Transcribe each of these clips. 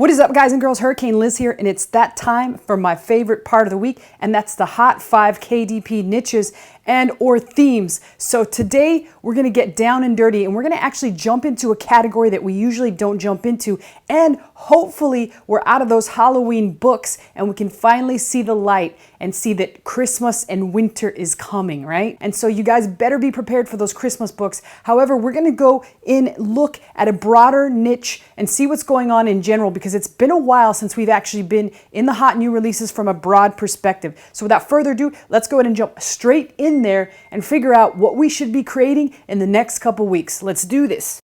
What is up, guys and girls? Hurricane Liz here, and it's that time for my favorite part of the week, and that's the Hot 5 KDP niches and or themes. So today we're going to get down and dirty, and we're going to actually jump into a category that we usually don't jump into, and hopefully we're out of those Halloween books and we can finally see the light and see that Christmas and winter is coming, right? And so you guys better be prepared for those Christmas books. However, we're going to go in, look at a broader niche and see what's going on in general, because it's been a while since we've actually been in the hot new releases from a broad perspective. So without further ado, let's go ahead and jump straight in there and figure out what we should be creating in the next couple weeks. Let's do this.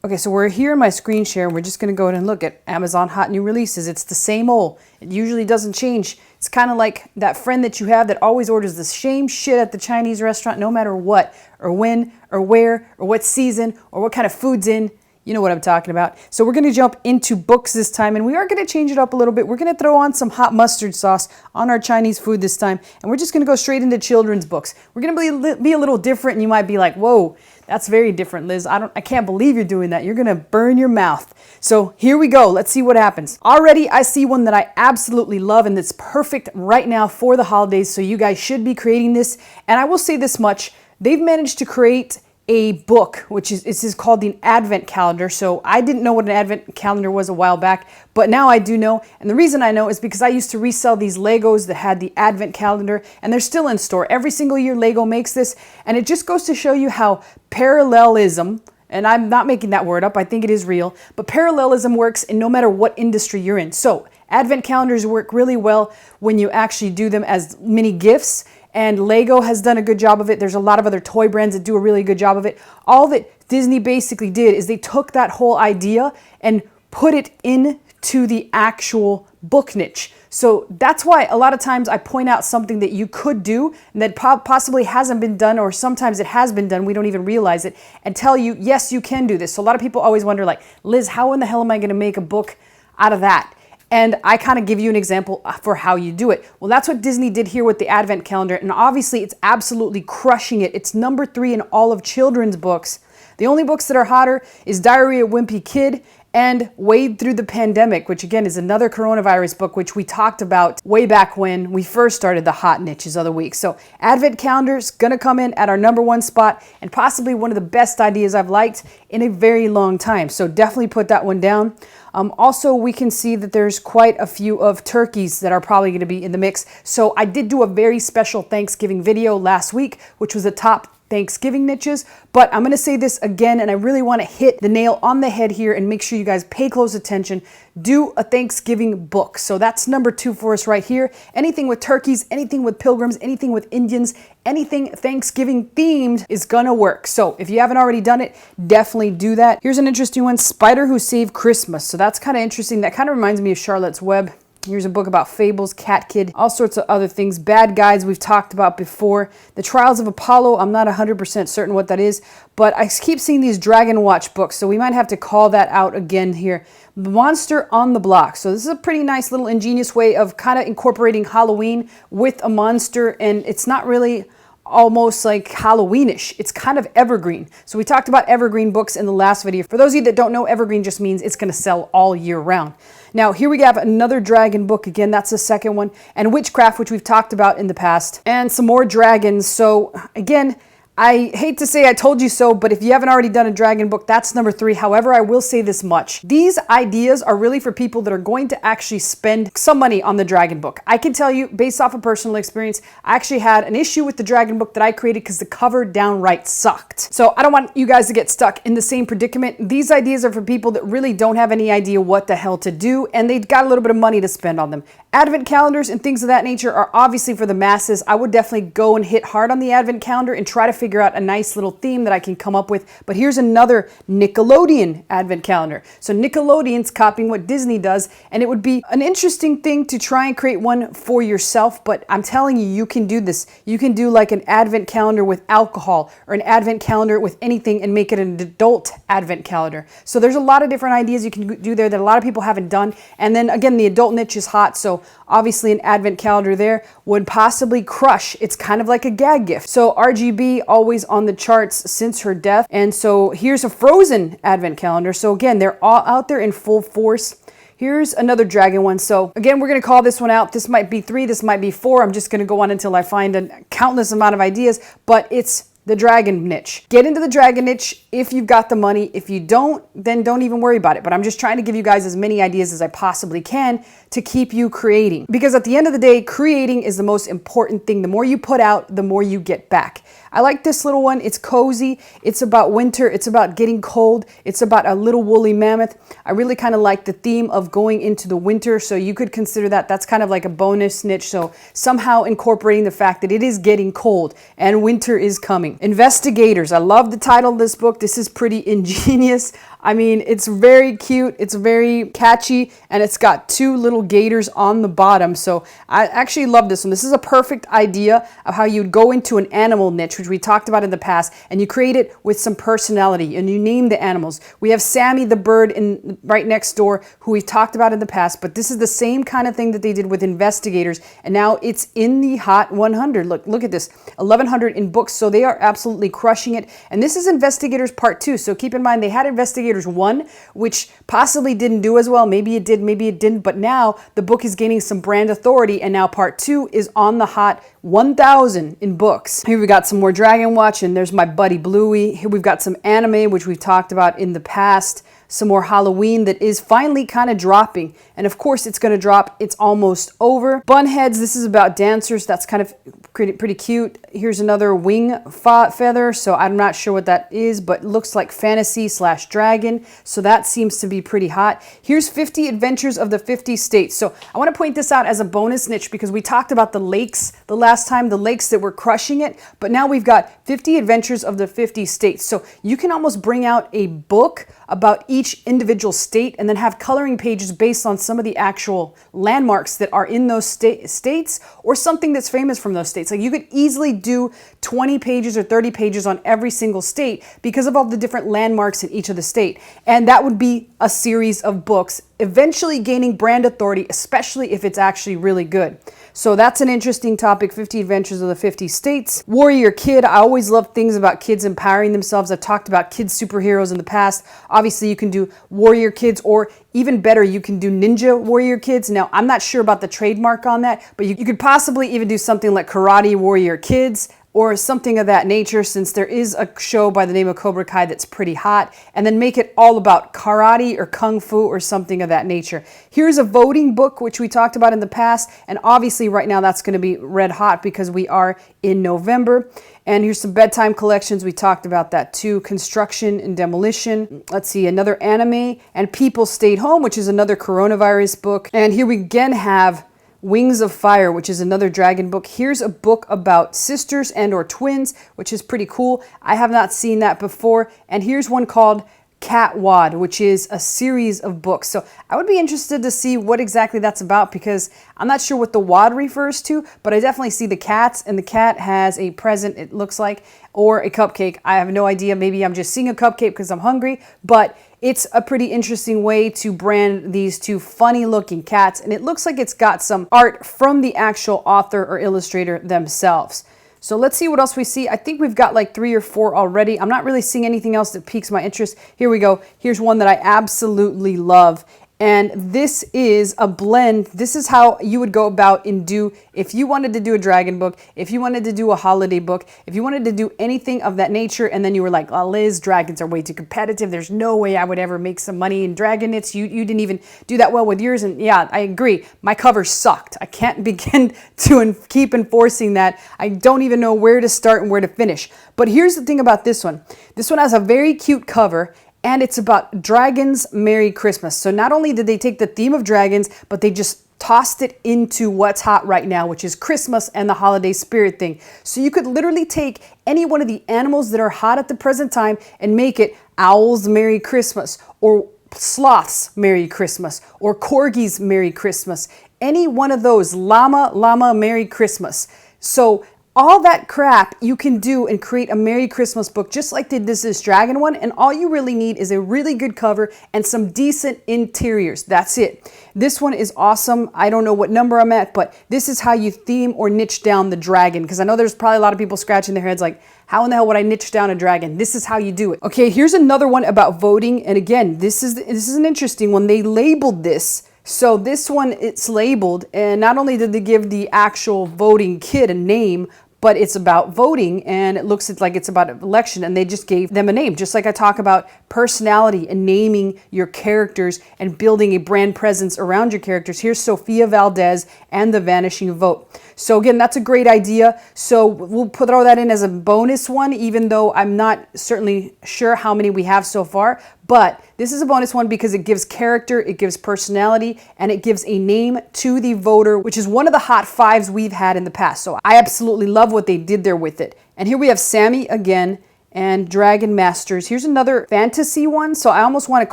Okay, so we're here in my screen share, and we're just going to go ahead and look at Amazon hot new releases. It's the same old. It usually doesn't change. It's kind of like that friend that you have that always orders the same shit at the Chinese restaurant, no matter what, or when, or where, or what season, or what kind of food's in. You know what I'm talking about. So we're going to jump into books this time, and we are going to change it up a little bit. We're going to throw on some hot mustard sauce on our Chinese food this time, and we're just going to go straight into children's books. We're going to be a little different, and you might be like, whoa, that's very different, Liz. I can't believe you're doing that. You're going to burn your mouth. So here we go. Let's see what happens. Already, I see one that I absolutely love, and that's perfect right now for the holidays, so you guys should be creating this. And I will say this much. They've managed to create a book, which is called the Advent Calendar. So I didn't know what an Advent Calendar was a while back, but now I do know. And the reason I know is because I used to resell these Legos that had the Advent Calendar, and they're still in store. Every single year Lego makes this, and it just goes to show you how parallelism, and I'm not making that word up, I think it is real, but parallelism works in no matter what industry you're in. So Advent Calendars work really well when you actually do them as mini gifts, and Lego has done a good job of it. There's a lot of other toy brands that do a really good job of it. All that Disney basically did is they took that whole idea and put it into the actual book niche. So that's why a lot of times I point out something that you could do and that possibly hasn't been done, or sometimes it has been done, we don't even realize it, and tell you, yes, you can do this. So a lot of people always wonder, like, Liz, how in the hell am I going to make a book out of that? And I kind of give you an example for how you do it. Well, that's what Disney did here with the Advent Calendar. And obviously, it's absolutely crushing it. It's number 3 in all of children's books. The only books that are hotter is Diary of a Wimpy Kid and Wade Through the Pandemic, which again is another coronavirus book, which we talked about way back when we first started the hot niches of the week. So Advent Calendar is going to come in at our number 1 spot, and possibly one of the best ideas I've liked in a very long time. So definitely put that one down. Also, we can see that there's quite a few of turkeys that are probably going to be in the mix. So I did do a very special Thanksgiving video last week, which was the top Thanksgiving niches, but I'm going to say this again, and I really want to hit the nail on the head here and make sure you guys pay close attention. Do a Thanksgiving book. So that's number 2 for us right here. Anything with turkeys, anything with pilgrims, anything with Indians, anything Thanksgiving themed is gonna work. So if you haven't already done it, definitely do that. Here's an interesting one, Spider Who Saved Christmas. So that's kind of interesting. That kind of reminds me of Charlotte's Web. Here's a book about fables, Cat Kid, all sorts of other things. Bad Guys we've talked about before. The Trials of Apollo, I'm not 100% certain what that is, but I keep seeing these Dragon Watch books, so we might have to call that out again here. Monster on the Block. So this is a pretty nice little ingenious way of kind of incorporating Halloween with a monster, and it's not really almost like Halloweenish. It's kind of evergreen. So we talked about evergreen books in the last video. For those of you that don't know, evergreen just means it's going to sell all year round. Now here we have another dragon book. Again, that's the second one. And witchcraft, which we've talked about in the past. And some more dragons. So again, I hate to say I told you so, but if you haven't already done a dragon book, that's number 3. However, I will say this much. These ideas are really for people that are going to actually spend some money on the dragon book. I can tell you, based off of personal experience, I actually had an issue with the dragon book that I created because the cover downright sucked. So I don't want you guys to get stuck in the same predicament. These ideas are for people that really don't have any idea what the hell to do, and they've got a little bit of money to spend on them. Advent calendars and things of that nature are obviously for the masses. I would definitely go and hit hard on the Advent calendar and try to figure out a nice little theme that I can come up with. But here's another Nickelodeon Advent calendar. So Nickelodeon's copying what Disney does, and it would be an interesting thing to try and create one for yourself. But I'm telling you, you can do this. You can do like an Advent calendar with alcohol, or an Advent calendar with anything, and make it an adult Advent calendar. So there's a lot of different ideas you can do there that a lot of people haven't done. And then again, the adult niche is hot, so obviously an Advent calendar there would possibly crush. It's kind of like a gag gift. So RGB, always on the charts since her death. And so here's a Frozen advent calendar. So again, they're all out there in full force. Here's another dragon one. So again, we're going to call this one out. This might be 3, this might be 4. I'm just going to go on until I find a countless amount of ideas, but it's the dragon niche. Get into the dragon niche if you've got the money. If you don't, then don't even worry about it. But I'm just trying to give you guys as many ideas as I possibly can to keep you creating. Because at the end of the day, creating is the most important thing. The more you put out, the more you get back. I like this little one. It's cozy. It's about winter. It's about getting cold. It's about a little woolly mammoth. I really kind of like the theme of going into the winter. So you could consider that. That's kind of like a bonus niche. So somehow incorporating the fact that it is getting cold and winter is coming. Investigators. I love the title of this book. This is pretty ingenious. I mean, it's very cute, it's very catchy, and it's got 2 little gators on the bottom. So I actually love this one. This is a perfect idea of how you'd go into an animal niche, which we talked about in the past, and you create it with some personality, and you name the animals. We have Sammy the bird right next door, who we've talked about in the past, but this is the same kind of thing that they did with investigators, and now it's in the Hot 100. Look at this, 1,100 in books, so they are absolutely crushing it. And this is Investigators Part 2, so keep in mind they had Investigators 1, which possibly didn't do as well. Maybe it did, maybe it didn't, but now the book is gaining some brand authority, and now Part 2 is on the Hot 1,000 in books. Here we got some more Dragon Watch, and there's my buddy Bluey. Here we've got some anime, which we've talked about in the past. Some more Halloween that is finally kind of dropping. And of course it's going to drop. It's almost over. Bunheads, this is about dancers. That's kind of pretty cute. Here's another wing feather. So I'm not sure what that is, but it looks like fantasy/dragon. So that seems to be pretty hot. Here's 50 Adventures of the 50 States. So I want to point this out as a bonus niche because we talked about the lakes the last time, the lakes that were crushing it. But now we've got 50 Adventures of the 50 States. So you can almost bring out a book about each individual state and then have coloring pages based on some of the actual landmarks that are in those states or something that's famous from those states. Like you could easily do 20 pages or 30 pages on every single state because of all the different landmarks in each of the state. And that would be a series of books, eventually gaining brand authority, especially if it's actually really good. So that's an interesting topic, 50 Adventures of the 50 States. Warrior Kid, I always love things about kids empowering themselves. I've talked about kids superheroes in the past. Obviously, you can do Warrior Kids, or even better, you can do Ninja Warrior Kids. Now, I'm not sure about the trademark on that, but you could possibly even do something like Karate Warrior Kids, or something of that nature, since there is a show by the name of Cobra Kai that's pretty hot, and then make it all about karate or kung fu or something of that nature. Here's a voting book, which we talked about in the past, and obviously right now that's going to be red hot because we are in November. And here's some bedtime collections. We talked about that too. Construction and Demolition. Let's see, another anime, and People Stayed Home, which is another coronavirus book. And here we again have Wings of Fire, which is another dragon book. Here's a book about sisters and or twins, which is pretty cool. I have not seen that before. And here's one called Cat Wad, which is a series of books. So I would be interested to see what exactly that's about because I'm not sure what the wad refers to, but I definitely see the cats, and the cat has a present, it looks like, or a cupcake. I have no idea. Maybe I'm just seeing a cupcake because I'm hungry, but it's a pretty interesting way to brand these two funny looking cats. And it looks like it's got some art from the actual author or illustrator themselves. So let's see what else we see. I think we've got like 3 or 4 already. I'm not really seeing anything else that piques my interest. Here we go. Here's one that I absolutely love. And this is a blend. This is how you would go about and do, if you wanted to do a dragon book, if you wanted to do a holiday book, if you wanted to do anything of that nature, and then you were like, oh, Liz, dragons are way too competitive. There's no way I would ever make some money in dragon knits. You didn't even do that well with yours. And yeah, I agree. My cover sucked. I can't begin to keep enforcing that. I don't even know where to start and where to finish. But here's the thing about this one. This one has a very cute cover, and it's about dragons, Merry Christmas. So not only did they take the theme of dragons, but they just tossed it into what's hot right now, which is Christmas and the holiday spirit thing. So you could literally take any one of the animals that are hot at the present time and make it owls, Merry Christmas, or sloths, Merry Christmas, or corgis, Merry Christmas. Any one of those, llama, Merry Christmas. So All that crap you can do and create a Merry Christmas book just like they did this dragon one, and all you really need is a really good cover and some decent interiors. That's it. This one is awesome. I don't know what number I'm at, but this is how you theme or niche down the dragon, because I know there's probably a lot of people scratching their heads like, how in the hell would I niche down a dragon? This is how you do it. Okay, here's another one about voting, and again, this is an interesting one. They labeled this. So this one, it's labeled, and not only did they give the actual voting kid a name, but it's about voting, and it looks like it's about an election, and they just gave them a name. Just like I talk about personality and naming your characters and building a brand presence around your characters. Here's Sophia Valdez and the Vanishing Vote. So again, that's a great idea. So we'll throw that in as a bonus one, even though I'm not certainly sure how many we have so far. But this is a bonus one because it gives character, it gives personality, and it gives a name to the voter, which is one of the hot fives we've had in the past. So I absolutely love what they did there with it. And here we have Sammy again and Dragon Masters. Here's another fantasy one. So I almost want to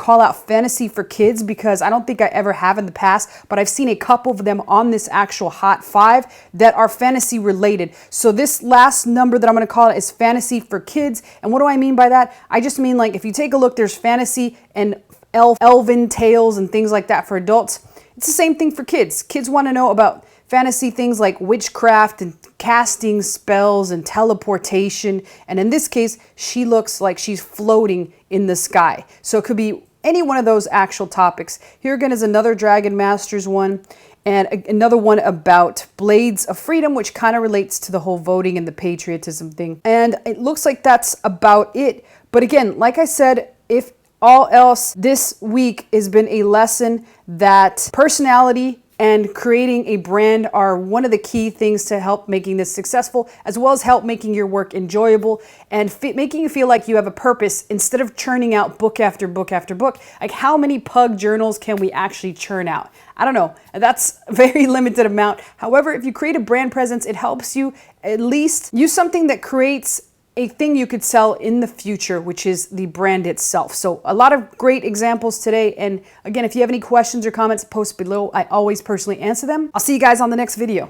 call out fantasy for kids because I don't think I ever have in the past, but I've seen a couple of them on this actual hot five that are fantasy related. So this last number that I'm going to call it is fantasy for kids. And what do I mean by that? I just mean like if you take a look, there's fantasy and elven tales and things like that for adults. It's the same thing for kids. Kids want to know about fantasy things like witchcraft and casting spells and teleportation. And in this case, she looks like she's floating in the sky. So it could be any one of those actual topics. Here again is another Dragon Masters one, and another one about Blades of Freedom, which kind of relates to the whole voting and the patriotism thing. And it looks like that's about it. But again, like I said, if all else, this week has been a lesson that personality and creating a brand are one of the key things to help making this successful, as well as help making your work enjoyable and making you feel like you have a purpose instead of churning out book after book after book. Like how many pug journals can we actually churn out? I don't know. That's a very limited amount. However, if you create a brand presence, it helps you at least use something that creates a thing you could sell in the future, which is the brand itself. So a lot of great examples today. And again, if you have any questions or comments, post below. I always personally answer them. I'll see you guys on the next video.